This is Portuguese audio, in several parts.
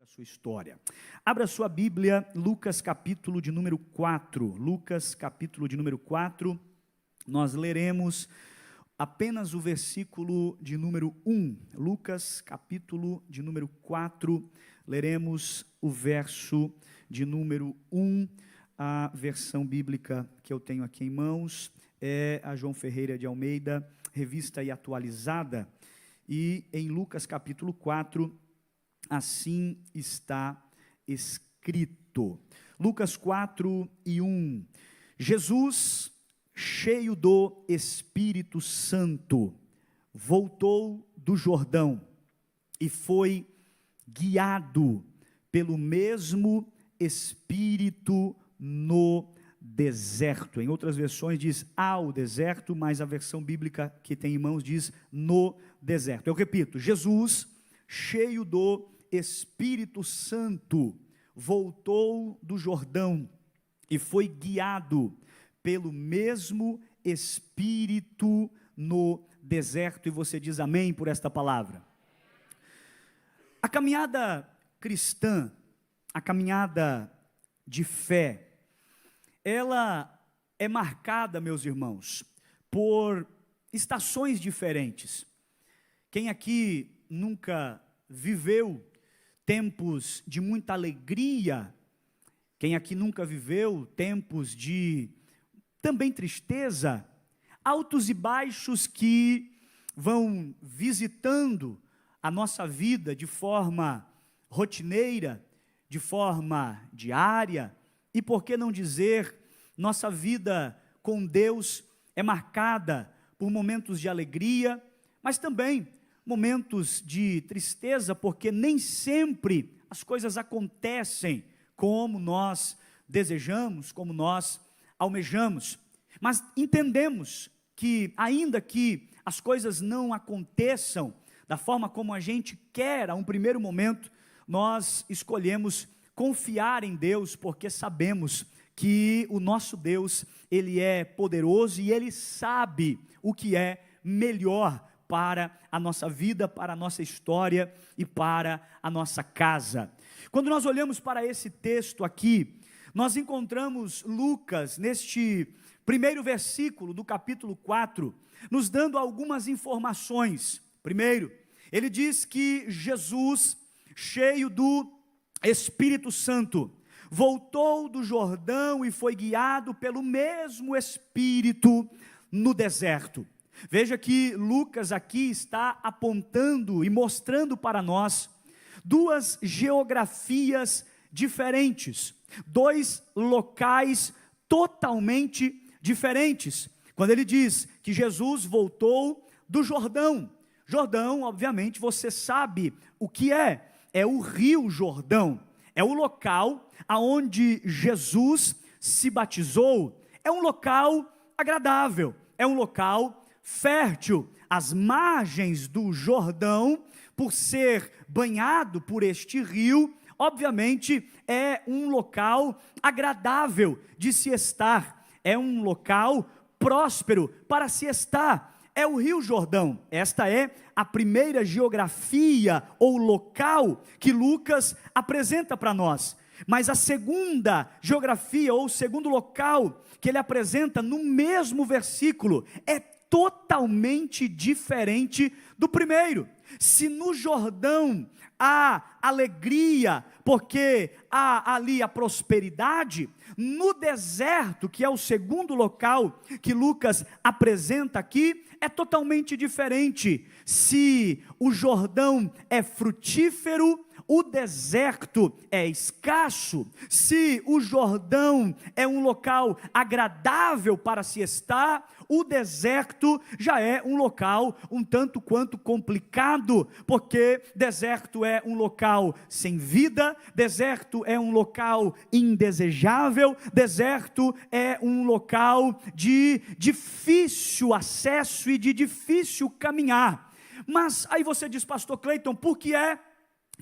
a sua história. Abra sua Bíblia, Lucas capítulo de número 4. Lucas capítulo de número 4. Nós leremos apenas o versículo de número 1. Lucas capítulo de número 4. Leremos o verso de número 1. A versão bíblica que eu tenho aqui em mãos é a João Ferreira de Almeida, revista e atualizada. E em Lucas capítulo 4, assim está escrito. Lucas 4 e 1. Jesus, cheio do Espírito Santo, voltou do Jordão e foi guiado pelo mesmo Espírito no deserto. Em outras versões diz ao deserto, mas a versão bíblica que tem em mãos diz no deserto. Eu repito, Jesus, cheio do Espírito Santo, voltou do Jordão e foi guiado pelo mesmo Espírito no deserto. E você diz amém por esta palavra? A caminhada cristã, a caminhada de fé, ela é marcada, meus irmãos, por estações diferentes. Quem aqui nunca viveu tempos de muita alegria? Quem aqui nunca viveu tempos de também tristeza? Altos e baixos que vão visitando a nossa vida de forma rotineira, de forma diária, e por que não dizer, nossa vida com Deus é marcada por momentos de alegria, mas também momentos de tristeza, porque nem sempre as coisas acontecem como nós desejamos, como nós almejamos. Mas entendemos que, ainda que as coisas não aconteçam da forma como a gente quer a um primeiro momento, nós escolhemos confiar em Deus, porque sabemos que o nosso Deus, Ele é poderoso e Ele sabe o que é melhor para a nossa vida, para a nossa história e para a nossa casa. Quando nós olhamos para esse texto aqui, nós encontramos Lucas, neste primeiro versículo do capítulo 4, nos dando algumas informações. Primeiro, ele diz que Jesus, cheio do Espírito Santo, voltou do Jordão e foi guiado pelo mesmo Espírito no deserto. Veja que Lucas aqui está apontando e mostrando para nós duas geografias diferentes, dois locais totalmente diferentes. Quando ele diz que Jesus voltou do Jordão, Jordão, obviamente, você sabe o que é o Rio Jordão, é o local aonde Jesus se batizou, é um local agradável, é um local fértil. As margens do Jordão, por ser banhado por este rio, obviamente é um local agradável de se estar, é um local próspero para se estar. É o Rio Jordão. Esta é a primeira geografia ou local que Lucas apresenta para nós. Mas a segunda geografia ou segundo local que ele apresenta no mesmo versículo é totalmente diferente do primeiro. Se no Jordão há alegria, porque há ali a prosperidade, no deserto, que é o segundo local que Lucas apresenta aqui, é totalmente diferente. Se o Jordão é frutífero, o deserto é escasso. Se o Jordão é um local agradável para se estar, o deserto já é um local um tanto quanto complicado, porque deserto é um local sem vida, deserto é um local indesejável, deserto é um local de difícil acesso e de difícil caminhar. Mas aí você diz, pastor Cleiton, por que é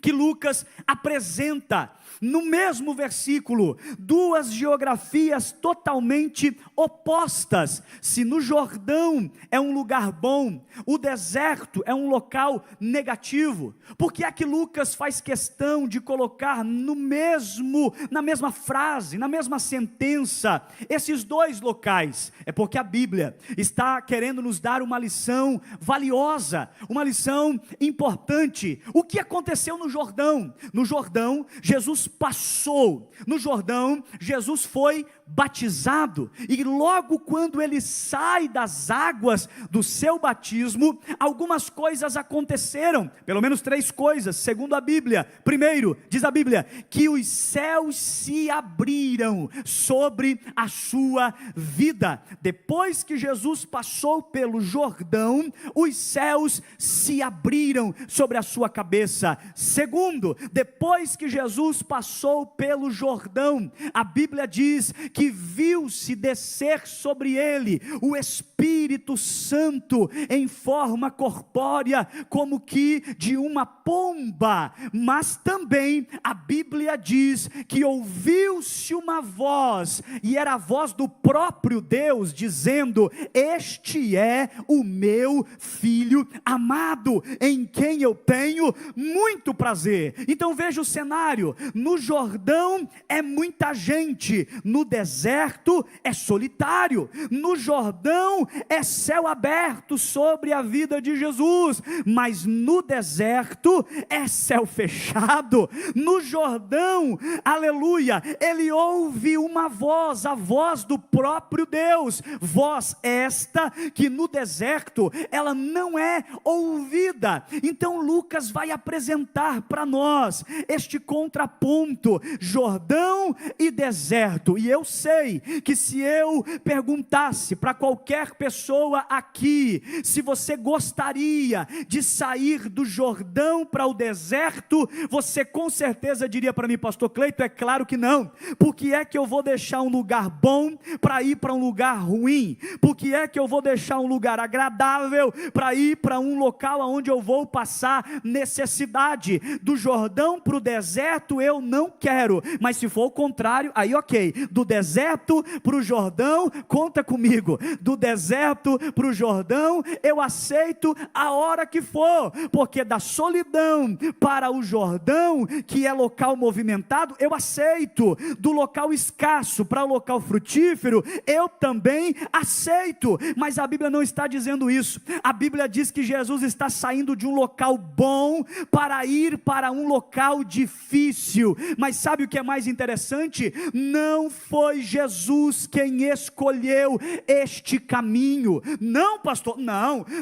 que Lucas apresenta no mesmo versículo duas geografias totalmente opostas. Se no Jordão é um lugar bom, o deserto é um local negativo. Por que é que Lucas faz questão de colocar na mesma frase, na mesma sentença, esses dois locais? É porque a Bíblia está querendo nos dar uma lição valiosa, uma lição importante. O que aconteceu no Jordão? No Jordão, Jesus passou. No Jordão, Jesus foi batizado, e logo quando ele sai das águas do seu batismo, algumas coisas aconteceram, pelo menos 3 coisas, segundo a Bíblia. Primeiro, diz a Bíblia, que os céus se abriram sobre a sua vida. Depois que Jesus passou pelo Jordão, os céus se abriram sobre a sua cabeça. Segundo, depois que Jesus passou pelo Jordão, a Bíblia diz que viu-se descer sobre ele o Espírito Santo em forma corpórea, como que de uma pomba. Mas também a Bíblia diz que ouviu-se uma voz, e era a voz do próprio Deus, dizendo: este é o meu Filho amado, em quem eu tenho muito prazer. Então veja o cenário: no Jordão é muita gente, no deserto é solitário. No Jordão é céu aberto sobre a vida de Jesus, mas no deserto é céu fechado. No Jordão, aleluia, ele ouve uma voz, a voz do próprio Deus, voz esta que no deserto ela não é ouvida. Então Lucas vai apresentar para nós este contraponto, Jordão e deserto. E eu sei que se eu perguntasse para qualquer pessoa aqui, se você gostaria de sair do Jordão para o deserto, você com certeza diria para mim: pastor Cleito, é claro que não. Por que é que eu vou deixar um lugar bom para ir para um lugar ruim? Por que é que eu vou deixar um lugar agradável para ir para um local onde eu vou passar necessidade? Do Jordão para o deserto eu não quero, mas se for o contrário, aí ok. Do deserto para o Jordão, conta comigo. Do deserto para o Jordão, eu aceito a hora que for, porque da solidão para o Jordão, que é local movimentado, eu aceito. Do local escasso para o local frutífero, eu também aceito. Mas a Bíblia não está dizendo isso. A Bíblia diz que Jesus está saindo de um local bom para ir para um local difícil. Mas sabe o que é mais interessante? Não foi Jesus quem escolheu este caminho. Não, pastor,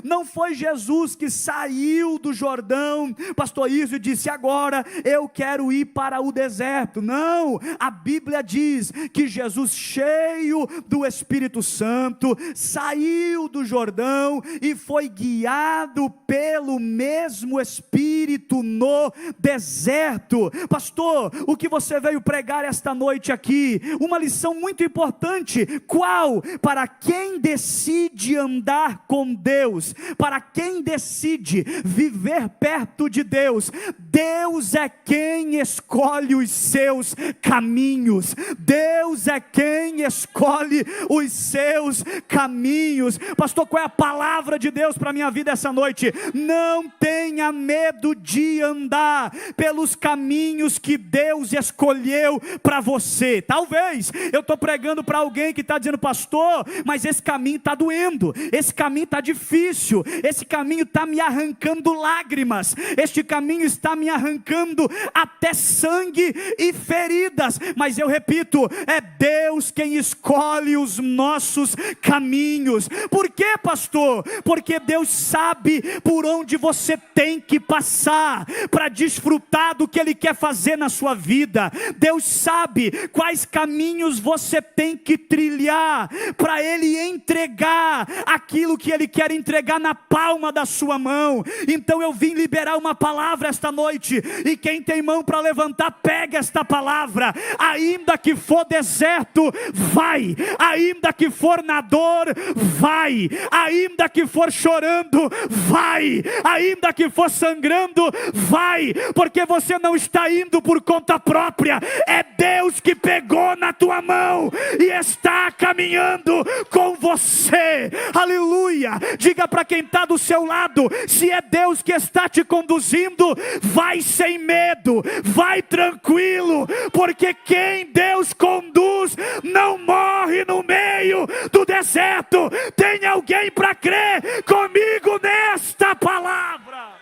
não foi Jesus que saiu do Jordão, pastor Iso, e disse: agora eu quero ir para o deserto. Não, a Bíblia diz que Jesus, cheio do Espírito Santo, saiu do Jordão e foi guiado pelo mesmo Espírito no deserto. Pastor, o que você veio pregar esta noite aqui? Uma lição muito importante. Qual? Para quem decide andar com Deus, para quem decide viver perto de Deus, Deus é quem escolhe os seus caminhos. Deus é quem escolhe os seus caminhos. Pastor, qual é a palavra de Deus para a minha vida essa noite? Não tenha medo de andar pelos caminhos que Deus escolheu para você. Talvez eu estou pregando para alguém que está dizendo: pastor, mas esse caminho está doendo, esse caminho está difícil, esse caminho está me arrancando lágrimas, este caminho está me arrancando até sangue e feridas. Mas eu repito, é Deus quem escolhe os nossos caminhos. Por quê, pastor? Porque Deus sabe por onde você tem que passar para desfrutar do que Ele quer fazer na sua vida. Deus sabe quais caminhos você tem que trilhar para Ele entregar aquilo que Ele quer entregar na palma da sua mão. Então eu vim liberar uma palavra esta noite, e quem tem mão para levantar, pega esta palavra. Ainda que for deserto, vai. Ainda que for na dor, vai. Ainda que for chorando, vai. Ainda que for sangrando, vai. Porque você não está indo por conta própria, é Deus que pegou na tua mão e está caminhando com você. Aleluia. Diga para quem está do seu lado: se é Deus que está te conduzindo, vai sem medo, vai tranquilo, porque quem Deus conduz não morre no meio do deserto. Tem alguém para crer comigo nesta palavra?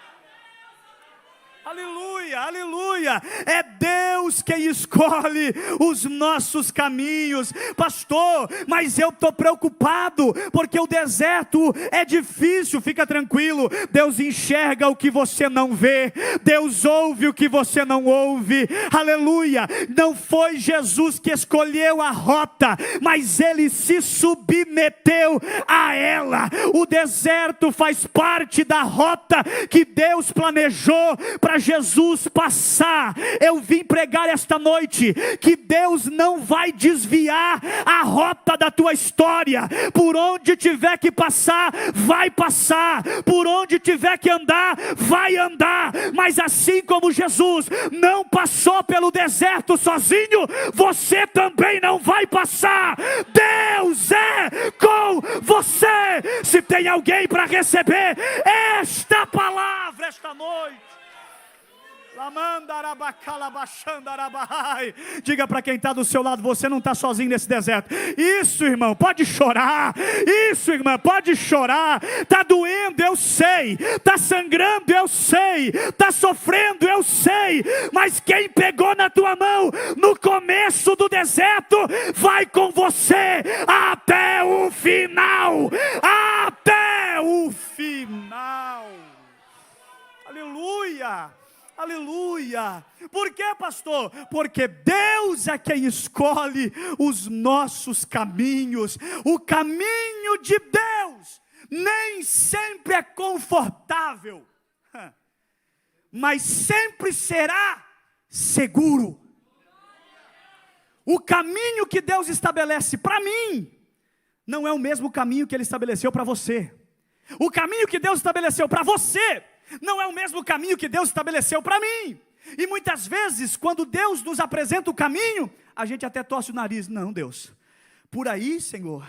Aleluia, aleluia. É Deus quem escolhe os nossos caminhos. Pastor, mas eu estou preocupado, porque o deserto é difícil. Fica tranquilo, Deus enxerga o que você não vê, Deus ouve o que você não ouve. Aleluia. Não foi Jesus que escolheu a rota, mas Ele se submeteu a ela. O deserto faz parte da rota que Deus planejou para Jesus passar. Eu vim pregar esta noite que Deus não vai desviar a rota da tua história. Por onde tiver que passar, vai passar. Por onde tiver que andar, vai andar. Mas assim como Jesus não passou pelo deserto sozinho, você também não vai passar. Deus é com você. Se tem alguém para receber esta palavra esta noite, diga para quem está do seu lado: você não está sozinho nesse deserto. Isso, irmão, pode chorar. Isso, irmã, pode chorar. Está doendo, eu sei. Está sangrando, eu sei. Está sofrendo, eu sei. Mas quem pegou na tua mão no começo do deserto, vai com você até o final. Até o final. Aleluia. Aleluia. Por quê, pastor? Porque Deus é quem escolhe os nossos caminhos. O caminho de Deus nem sempre é confortável, mas sempre será seguro. O caminho que Deus estabelece para mim não é o mesmo caminho que Ele estabeleceu para você. O caminho que Deus estabeleceu para você não é o mesmo caminho que Deus estabeleceu para mim. E muitas vezes, quando Deus nos apresenta o caminho, a gente até torce o nariz. Não, Deus, por aí, Senhor,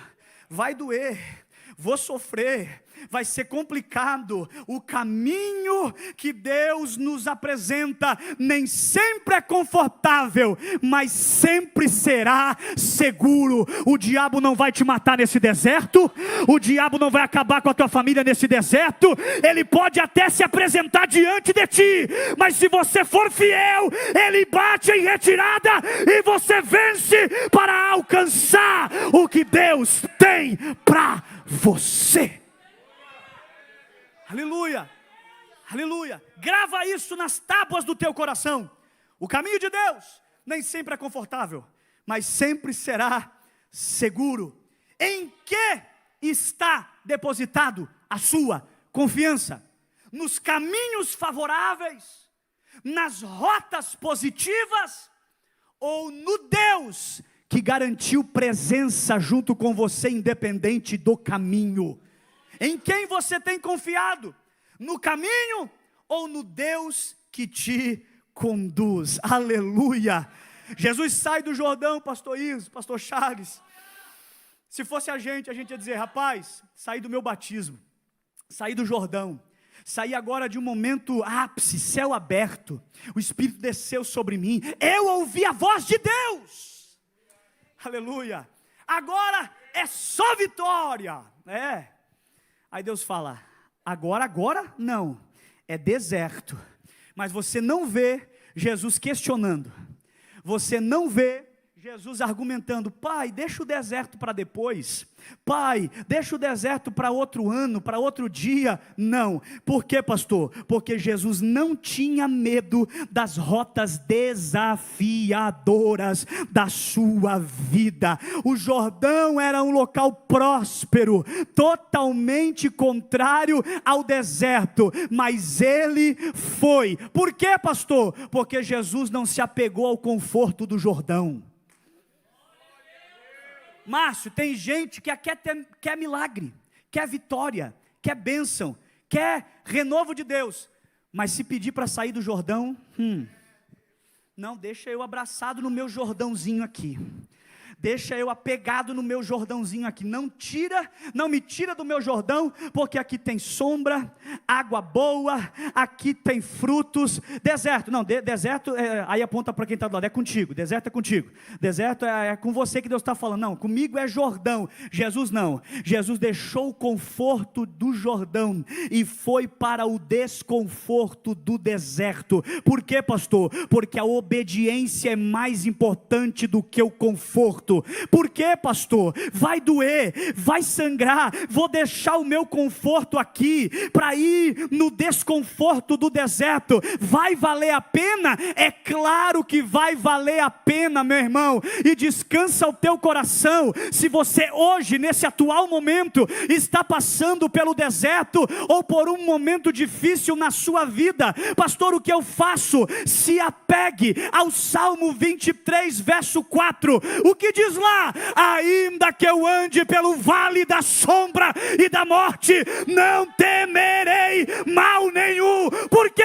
vai doer, vou sofrer, vai ser complicado. O caminho que Deus nos apresenta nem sempre é confortável, mas sempre será seguro. O diabo não vai te matar nesse deserto, o diabo não vai acabar com a tua família nesse deserto. Ele pode até se apresentar diante de ti, mas se você for fiel, ele bate em retirada e você vence para alcançar o que Deus tem para você. Aleluia, aleluia. Grava isso nas tábuas do teu coração. O caminho de Deus nem sempre é confortável, mas sempre será seguro. Em que está depositado a sua confiança? Nos caminhos favoráveis, nas rotas positivas, ou no Deus que garantiu presença junto com você, independente do caminho? Em quem você tem confiado? No caminho ou no Deus que te conduz? Aleluia. Jesus sai do Jordão, pastor Iso, pastor Charles. Se fosse a gente ia dizer: rapaz, saí do meu batismo, saí do Jordão, saí agora de um momento ápice, céu aberto, o Espírito desceu sobre mim, eu ouvi a voz de Deus. Aleluia. Agora é só vitória. Aí Deus fala: agora não, é deserto. Mas você não vê Jesus questionando, você não vê Jesus argumentando: pai, deixa o deserto para depois, pai, deixa o deserto para outro ano, para outro dia. Não, por quê, pastor? Porque Jesus não tinha medo das rotas desafiadoras da sua vida. O Jordão era um local próspero, totalmente contrário ao deserto, mas ele foi. Por quê, pastor? Porque Jesus não se apegou ao conforto do Jordão. Márcio, tem gente que quer milagre, quer vitória, quer bênção, quer renovo de Deus, mas se pedir para sair do Jordão, não, deixa eu abraçado no meu Jordãozinho aqui, deixa eu apegado no meu Jordãozinho aqui, não me tira do meu Jordão, porque aqui tem sombra, água boa, aqui tem frutos. Deserto, não, deserto, aí aponta para quem está do lado, é contigo, deserto é contigo, deserto é com você que Deus está falando. Não, comigo é Jordão. Jesus não, Jesus deixou o conforto do Jordão e foi para o desconforto do deserto. Por quê, pastor? Porque a obediência é mais importante do que o conforto. Por quê, pastor? Vai doer, vai sangrar, vou deixar o meu conforto aqui para ir no desconforto do deserto. Vai valer a pena? É claro que vai valer a pena, meu irmão, e descansa o teu coração. Se você hoje, nesse atual momento, está passando pelo deserto, ou por um momento difícil na sua vida, pastor, o que eu faço? Se apegue ao Salmo 23, verso 4, o que diz lá? Ainda que eu ande pelo vale da sombra e da morte, não temerei mal nenhum. Por quê?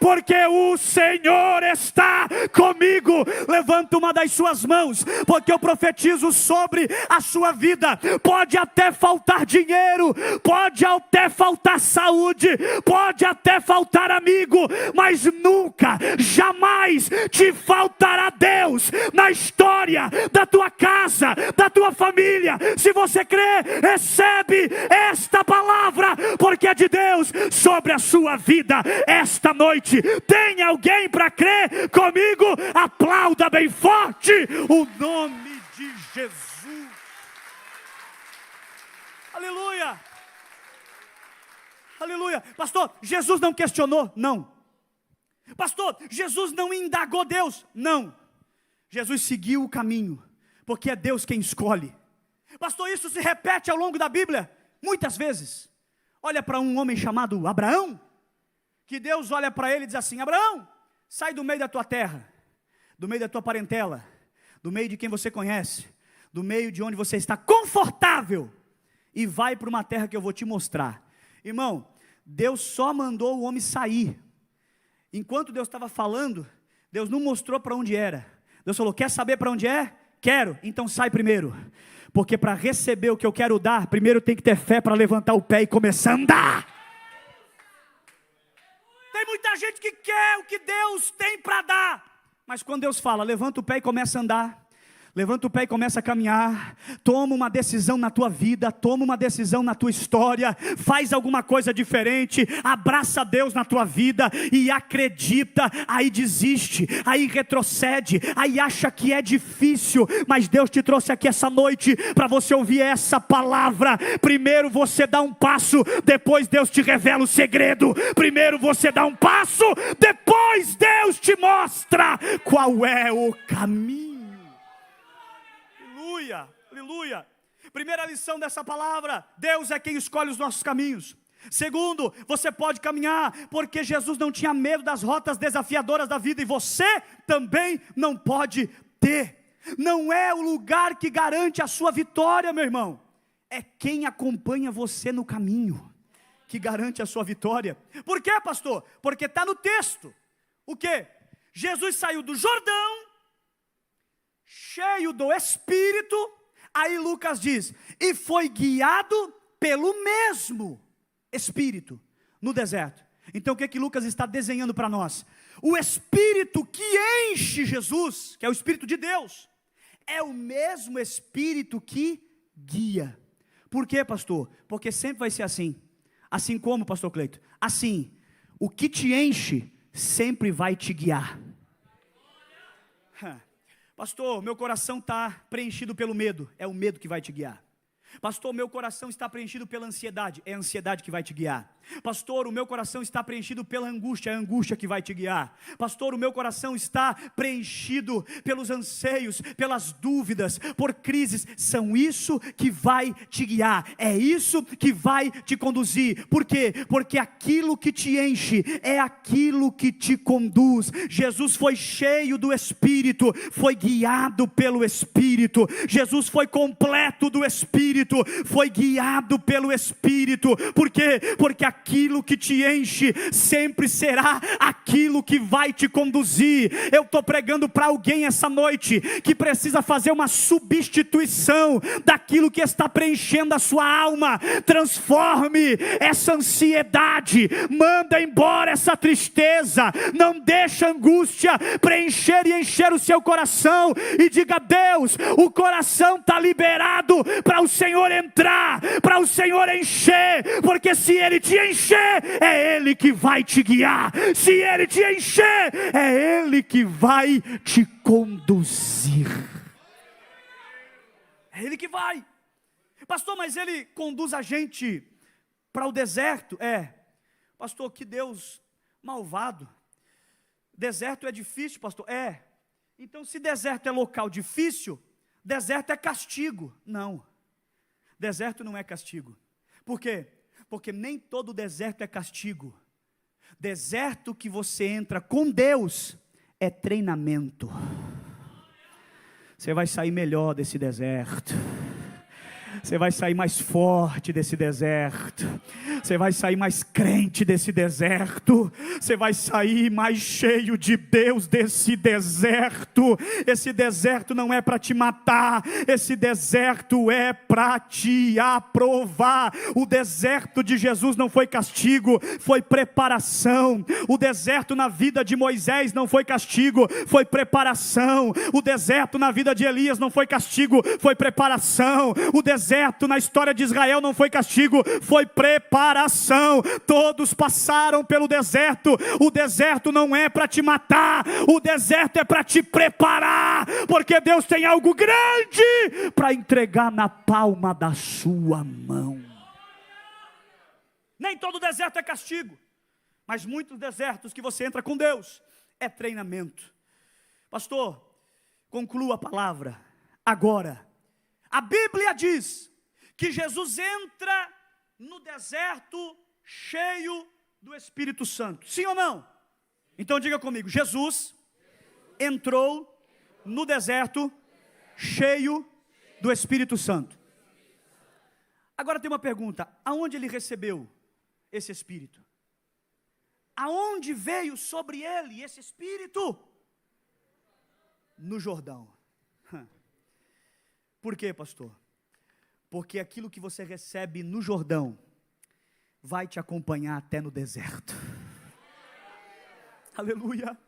Porque o Senhor está comigo. Levanta uma das suas mãos, porque eu profetizo sobre a sua vida. Pode até faltar dinheiro, pode até faltar saúde, pode até faltar amigo, mas nunca, jamais te faltará Deus na história da tua casa, da tua família. Se você crê, recebe esta palavra, porque é de Deus sobre a sua vida esta noite. Tem alguém para crer comigo? Aplauda bem forte o nome de Jesus. Aleluia, aleluia. Pastor, Jesus não questionou? Não. Pastor, Jesus não indagou Deus? Não. Jesus seguiu o caminho, porque é Deus quem escolhe. Pastor, isso se repete ao longo da Bíblia muitas vezes. Olha para um homem chamado Abraão, que Deus olha para ele e diz assim: Abraão, sai do meio da tua terra, do meio da tua parentela, do meio de quem você conhece, do meio de onde você está confortável, e vai para uma terra que eu vou te mostrar. Irmão, Deus só mandou o homem sair. Enquanto Deus estava falando, Deus não mostrou para onde era. Deus falou: quer saber para onde é? Quero, então sai primeiro, porque para receber o que eu quero dar, primeiro tem que ter fé para levantar o pé e começar a andar. Tem muita gente que quer o que Deus tem para dar, mas quando Deus fala, levanta o pé e começa a andar, levanta o pé e começa a caminhar, toma uma decisão na tua vida, toma uma decisão na tua história, faz alguma coisa diferente, abraça Deus na tua vida e acredita, aí desiste, aí retrocede, aí acha que é difícil, mas Deus te trouxe aqui essa noite para você ouvir essa palavra. Primeiro você dá um passo, depois Deus te revela o segredo. Primeiro você dá um passo, depois Deus te mostra qual é o caminho. Aleluia, aleluia. Primeira lição dessa palavra: Deus é quem escolhe os nossos caminhos. Segundo, você pode caminhar, porque Jesus não tinha medo das rotas desafiadoras da vida, e você também não pode ter. Não é o lugar que garante a sua vitória, meu irmão, é quem acompanha você no caminho que garante a sua vitória. Por quê, pastor? Porque está no texto. O quê? Jesus saiu do Jordão, cheio do Espírito, aí Lucas diz, e foi guiado pelo mesmo Espírito no deserto. Então o que que Lucas está desenhando para nós? O Espírito que enche Jesus, que é o Espírito de Deus, é o mesmo Espírito que guia. Por quê, pastor? Porque sempre vai ser assim. Assim como, pastor Cleito? Assim, o que te enche sempre vai te guiar. Pastor, meu coração está preenchido pelo medo. É o medo que vai te guiar. Pastor, meu coração está preenchido pela ansiedade. É a ansiedade que vai te guiar. Pastor, o meu coração está preenchido pela angústia. É a angústia que vai te guiar. Pastor, o meu coração está preenchido pelos anseios, pelas dúvidas, por crises. São isso que vai te guiar. É isso que vai te conduzir. Por quê? Porque aquilo que te enche é aquilo que te conduz. Jesus foi cheio do Espírito, foi guiado pelo Espírito. Jesus foi completo do Espírito, foi guiado pelo Espírito. Por quê? Porque aquilo que te enche sempre será aquilo que vai te conduzir. Eu estou pregando para alguém essa noite que precisa fazer uma substituição daquilo que está preenchendo a sua alma. Transforme essa ansiedade, manda embora essa tristeza, não deixa a angústia preencher e encher o seu coração, e diga: Deus, o coração está liberado para o Senhor entrar, para o Senhor encher, porque se Ele te encher, é Ele que vai te guiar. Se Ele te encher, é Ele que vai te conduzir. É Ele que vai. Pastor, mas Ele conduz a gente para o deserto? Pastor, que Deus malvado. Deserto é difícil, pastor? Então se deserto é local difícil, deserto é castigo. Não, deserto não é castigo. Por quê? Porque nem todo deserto é castigo. Deserto que você entra com Deus é treinamento. Você vai sair melhor desse deserto. Você vai sair mais forte desse deserto. Você vai sair mais crente desse deserto. Você vai sair mais cheio de Deus desse deserto. Esse deserto não é para te matar. Esse deserto é para te aprovar. O deserto de Jesus não foi castigo, foi preparação. O deserto na vida de Moisés não foi castigo, foi preparação. O deserto na vida de Elias não foi castigo, foi preparação. O deserto na história de Israel não foi castigo, foi preparação. Todos passaram pelo deserto. O deserto não é para te matar, o deserto é para te preparar, porque Deus tem algo grande para entregar na palma da sua mão. Nem todo deserto é castigo, mas muitos desertos que você entra com Deus é treinamento. Pastor, conclua a palavra agora. A Bíblia diz que Jesus entra no deserto cheio do Espírito Santo. Sim ou não? Então diga comigo: Jesus entrou no deserto cheio do Espírito Santo. Agora tem uma pergunta: aonde ele recebeu esse Espírito? Aonde veio sobre ele esse Espírito? No Jordão. Por quê, pastor? Porque aquilo que você recebe no Jordão vai te acompanhar até no deserto. Aleluia.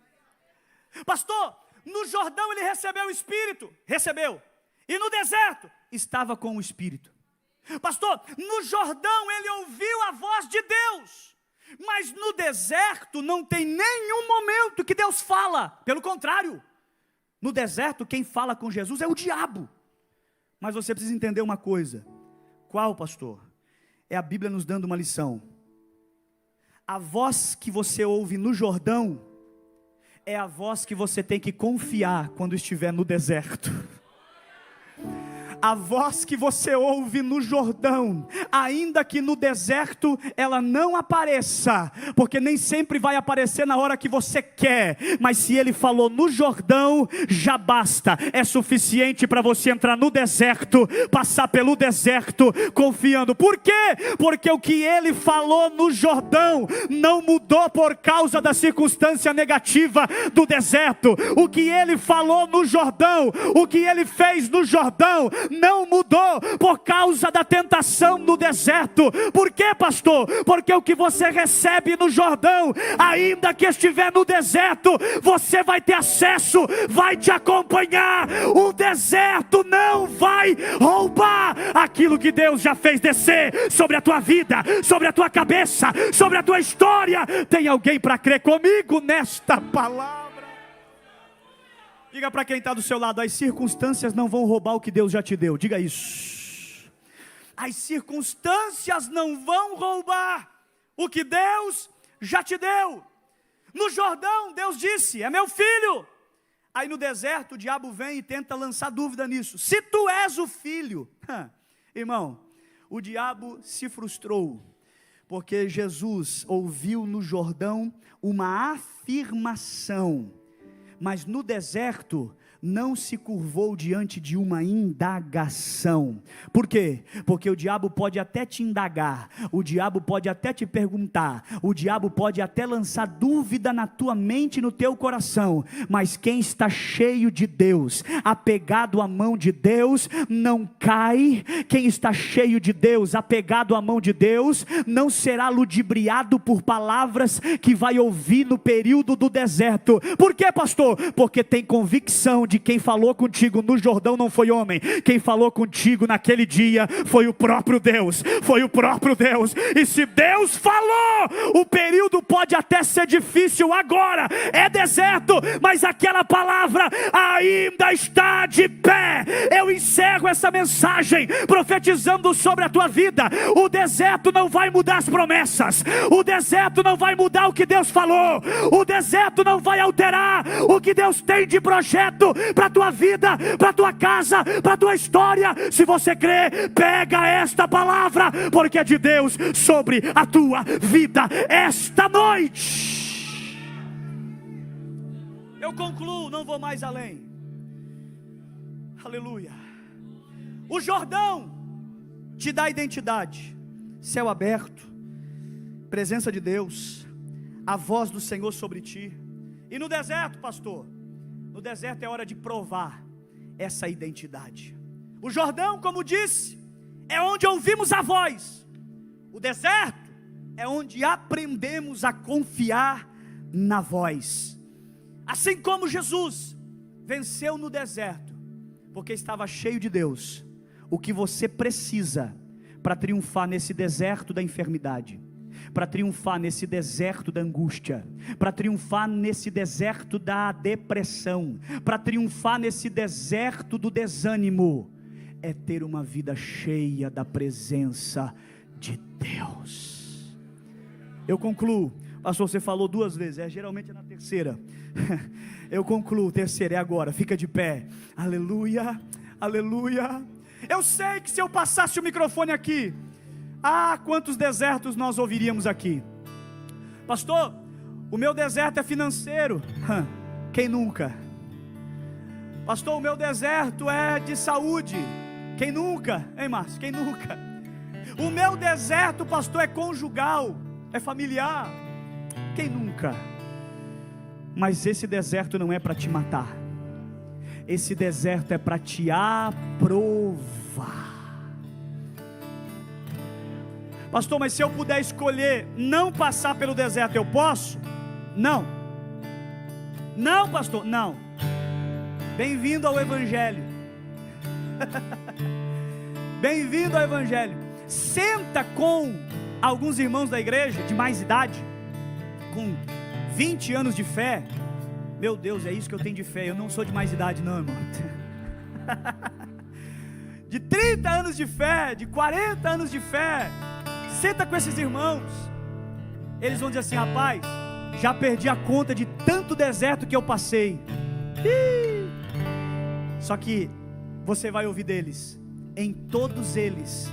Pastor, no Jordão ele recebeu o Espírito. Recebeu. E no deserto estava com o Espírito. Pastor, no Jordão ele ouviu a voz de Deus. Mas no deserto não tem nenhum momento que Deus fala. Pelo contrário, no deserto quem fala com Jesus é o diabo. Mas você precisa entender uma coisa. Qual, pastor? É a Bíblia nos dando uma lição. A voz que você ouve no Jordão é a voz que você tem que confiar quando estiver no deserto. A voz que você ouve no Jordão, ainda que no deserto ela não apareça, porque nem sempre vai aparecer na hora que você quer, mas se ele falou no Jordão, já basta, é suficiente para você entrar no deserto, passar pelo deserto, confiando. Por quê? Porque o que ele falou no Jordão não mudou por causa da circunstância negativa do deserto. O que ele falou no Jordão, o que ele fez no Jordão, não mudou por causa da tentação no deserto. Por quê, pastor? Porque o que você recebe no Jordão, ainda que estiver no deserto, você vai ter acesso, vai te acompanhar. O deserto não vai roubar aquilo que Deus já fez descer sobre a tua vida, sobre a tua cabeça, sobre a tua história. Tem alguém para crer comigo nesta palavra? Diga para quem está do seu lado: as circunstâncias não vão roubar o que Deus já te deu. Diga isso. As circunstâncias não vão roubar o que Deus já te deu. No Jordão, Deus disse: é meu filho. Aí no deserto, o diabo vem e tenta lançar dúvida nisso. Se tu és o filho, irmão, o diabo se frustrou, porque Jesus ouviu no Jordão uma afirmação, mas no deserto não se curvou diante de uma indagação. Por quê? Porque o diabo pode até te indagar, o diabo pode até te perguntar, o diabo pode até lançar dúvida na tua mente e no teu coração, mas quem está cheio de Deus, apegado à mão de Deus, não cai. Quem está cheio de Deus, apegado à mão de Deus, não será ludibriado por palavras que vai ouvir no período do deserto. Por quê, pastor? Porque tem convicção de quem falou contigo no Jordão não foi homem, quem falou contigo naquele dia foi o próprio Deus, foi o próprio Deus. E se Deus falou, o período pode até ser difícil agora, é deserto, mas aquela palavra ainda está de pé. Eu encerro essa mensagem profetizando sobre a tua vida. O deserto não vai mudar as promessas, o deserto não vai mudar o que Deus falou, o deserto não vai alterar o que Deus tem de projeto para a tua vida, para a tua casa, para a tua história. Se você crê, pega esta palavra, porque é de Deus sobre a tua vida esta noite. Eu concluo, não vou mais além. Aleluia. O Jordão te dá identidade, céu aberto, presença de Deus, a voz do Senhor sobre ti. E no deserto, pastor, no deserto é hora de provar essa identidade. O Jordão, como disse, é onde ouvimos a voz. O deserto é onde aprendemos a confiar na voz. Assim como Jesus venceu no deserto, porque estava cheio de Deus, o que você precisa para triunfar nesse deserto da enfermidade, para triunfar nesse deserto da angústia, para triunfar nesse deserto da depressão, para triunfar nesse deserto do desânimo, é ter uma vida cheia da presença de Deus. Eu concluo, pastor, você falou 2 vezes, geralmente é na terceira. Eu concluo, terceira é agora, fica de pé. Aleluia, aleluia. Eu sei que se eu passasse o microfone aqui, quantos desertos nós ouviríamos aqui. Pastor, o meu deserto é financeiro. Quem nunca? Pastor, o meu deserto é de saúde. Quem nunca? Hein, Márcio? Quem nunca? O meu deserto, pastor, é conjugal, é familiar. Quem nunca? Mas esse deserto não é para te matar. Esse deserto é para te aprovar. Pastor, mas se eu puder escolher não passar pelo deserto, eu posso? Não. Não, pastor, não. Bem-vindo ao Evangelho. Bem-vindo ao Evangelho. Senta com alguns irmãos da igreja de mais idade, com 20 anos de fé. Meu Deus, é isso que eu tenho de fé. Eu não sou de mais idade não, irmão. De 30 anos de fé, de 40 anos de fé. Senta com esses irmãos. Eles vão dizer assim: rapaz, já perdi a conta de tanto deserto que eu passei. Só que você vai ouvir deles: em todos eles,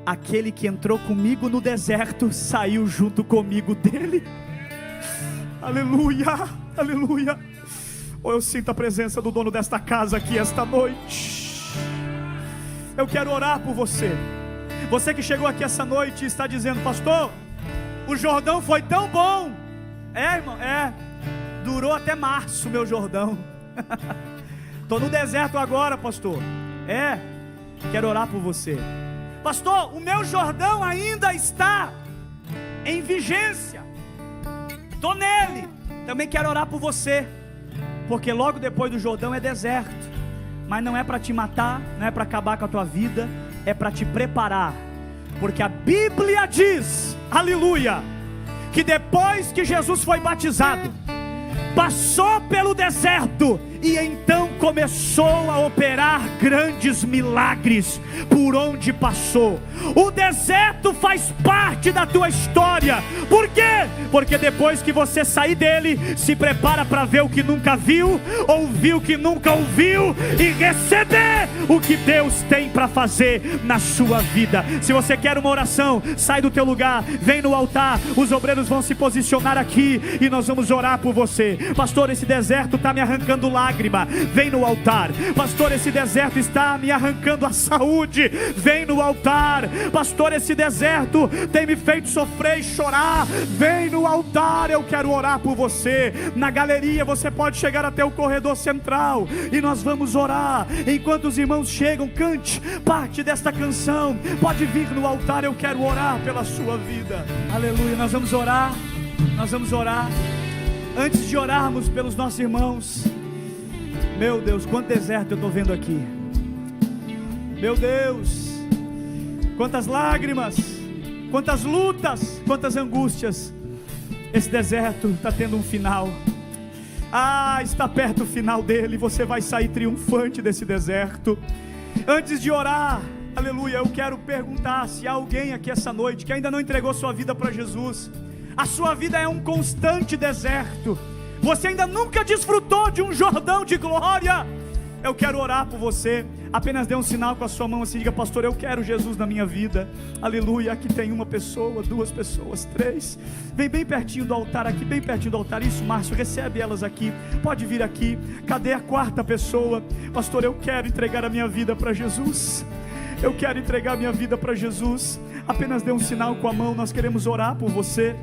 aquele que entrou comigo no deserto saiu junto comigo dele. Aleluia, aleluia. Eu sinto a presença do dono desta casa aqui esta noite. Eu quero orar por você. Você que chegou aqui essa noite e está dizendo: pastor, o Jordão foi tão bom. Irmão, durou até março meu Jordão. Estou no deserto agora, pastor. Quero orar por você. Pastor, o meu Jordão ainda está em vigência. Estou nele. Também quero orar por você, porque logo depois do Jordão é deserto. Mas não é para te matar, não é para acabar com a tua vida, é para te preparar. Porque a Bíblia diz, aleluia, que depois que Jesus foi batizado, passou pelo deserto e então começou a operar grandes milagres por onde passou. O deserto faz parte da tua história. Por quê? Porque depois que você sair dele, se prepara para ver o que nunca viu, ouvir o que nunca ouviu e receber o que Deus tem para fazer na sua vida. Se você quer uma oração, sai do teu lugar, vem no altar, os obreiros vão se posicionar aqui e nós vamos orar por você. Pastor, esse deserto está me arrancando lágrima, vem no altar. Pastor, esse deserto está me arrancando a saúde, vem no altar. Pastor, esse deserto tem me feito sofrer e chorar, vem no altar. Eu quero orar por você. Na galeria você pode chegar até o corredor central e nós vamos orar. Enquanto os irmãos chegam, cante parte desta canção. Pode vir no altar, eu quero orar pela sua vida. Aleluia, nós vamos orar. Nós vamos orar. Antes de orarmos pelos nossos irmãos, meu Deus, quanto deserto eu estou vendo aqui. Meu Deus, quantas lágrimas, quantas lutas, quantas angústias. Esse deserto está tendo um final. Está perto o final dele. Você vai sair triunfante desse deserto. Antes de orar, aleluia, eu quero perguntar se há alguém aqui essa noite que ainda não entregou sua vida para Jesus. A sua vida é um constante deserto. Você ainda nunca desfrutou de um Jordão de glória. Eu quero orar por você. Apenas dê um sinal com a sua mão assim, diga: pastor, eu quero Jesus na minha vida. Aleluia, aqui tem uma pessoa, duas pessoas, três. Vem bem pertinho do altar, aqui bem pertinho do altar. Isso, Márcio, recebe elas aqui. Pode vir aqui. Cadê a quarta pessoa? Pastor, eu quero entregar a minha vida para Jesus. Eu quero entregar a minha vida para Jesus. Apenas dê um sinal com a mão, nós queremos orar por você.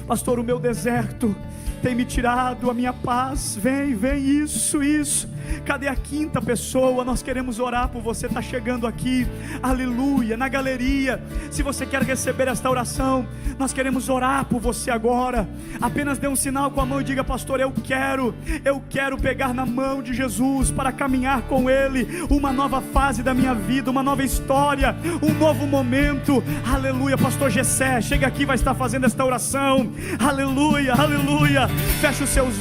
Pastor, o meu deserto tem me tirado a minha paz. Vem, isso. Cadê a quinta pessoa? Nós queremos orar por você. Está chegando aqui, aleluia, na galeria. Se você quer receber esta oração, nós queremos orar por você agora. Apenas dê um sinal com a mão e diga: pastor, eu quero pegar na mão de Jesus para caminhar com Ele, uma nova fase da minha vida, uma nova história, um novo momento. Aleluia. Pastor Gessé, chega aqui, vai estar fazendo esta oração. Aleluia, aleluia. Feche os seus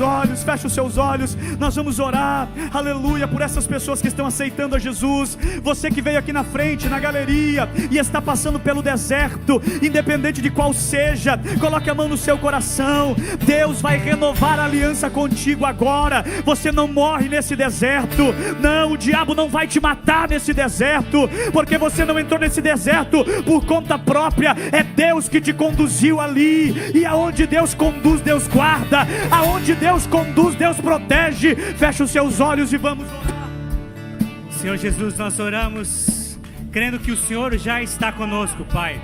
olhos, nós vamos orar, aleluia, por essas pessoas que estão aceitando a Jesus. Você que veio aqui na frente, na galeria, e está passando pelo deserto, independente de qual seja, coloque a mão no seu coração. Deus vai renovar a aliança contigo agora. Você não morre nesse deserto, não, o diabo não vai te matar nesse deserto, porque você não entrou nesse deserto por conta própria. É Deus que te conduziu ali, e aonde Deus conduz, Deus guarda. Aonde Deus conduz, Deus protege. Feche os seus olhos e vamos orar. Senhor Jesus, nós oramos crendo que o Senhor já está conosco, Pai.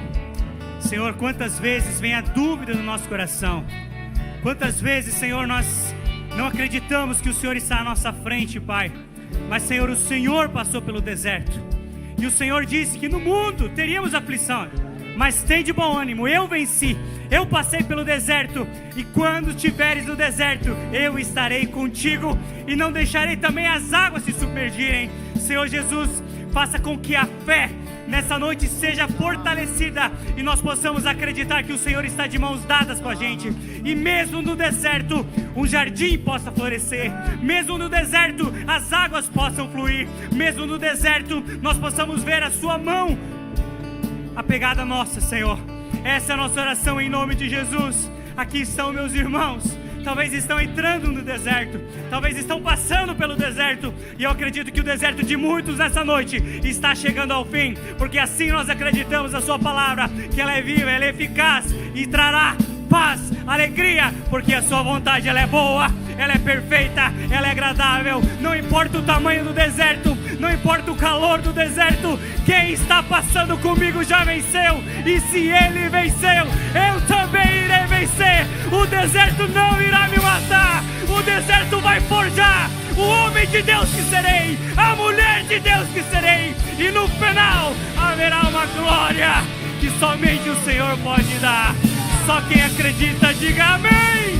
Senhor, quantas vezes vem a dúvida no nosso coração, quantas vezes, Senhor, nós não acreditamos que o Senhor está à nossa frente, Pai. Mas, Senhor, o Senhor passou pelo deserto, e o Senhor disse que no mundo teríamos aflição, mas tem de bom ânimo, eu venci. Eu passei pelo deserto, e quando estiveres no deserto, eu estarei contigo, e não deixarei também as águas se submergirem. Senhor Jesus, faça com que a fé nessa noite seja fortalecida, e nós possamos acreditar que o Senhor está de mãos dadas com a gente. E mesmo no deserto, um jardim possa florescer, mesmo no deserto, as águas possam fluir, mesmo no deserto, nós possamos ver a sua mão apegada a nossa, Senhor. Essa é a nossa oração em nome de Jesus. Aqui estão meus irmãos, talvez estão entrando no deserto, talvez estão passando pelo deserto, e eu acredito que o deserto de muitos nessa noite está chegando ao fim, porque assim nós acreditamos na sua palavra, que ela é viva, ela é eficaz e trará paz, alegria, porque a sua vontade ela é boa, ela é perfeita, ela é agradável. Não importa o tamanho do deserto, não importa o calor do deserto, quem está passando comigo já venceu, e se ele venceu, eu também irei vencer. O deserto não irá me matar, o deserto vai forjar o homem de Deus que serei, a mulher de Deus que serei, e no final haverá uma glória que somente o Senhor pode dar. Só quem acredita, diga amém.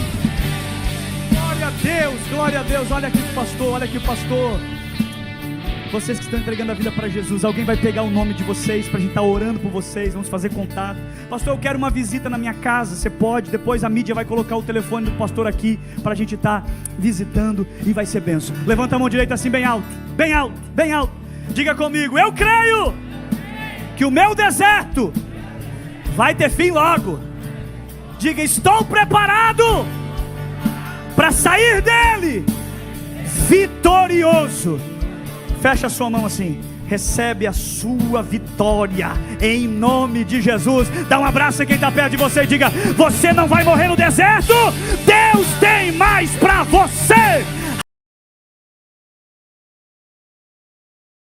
Glória a Deus, glória a Deus. Olha aqui o pastor, olha aqui o pastor. Vocês que estão entregando a vida para Jesus, alguém vai pegar o nome de vocês para a gente estar orando por vocês. Vamos fazer contato. Pastor, eu quero uma visita na minha casa. Você pode, depois a mídia vai colocar o telefone do pastor aqui para a gente estar visitando e vai ser bênção. Levanta a mão direita assim bem alto, bem alto, bem alto. Diga comigo: eu creio que o meu deserto vai ter fim logo. Diga: estou preparado para sair dele vitorioso. Fecha a sua mão assim. Recebe a sua vitória em nome de Jesus. Dá um abraço a quem está perto de você e diga: você não vai morrer no deserto. Deus tem mais para você.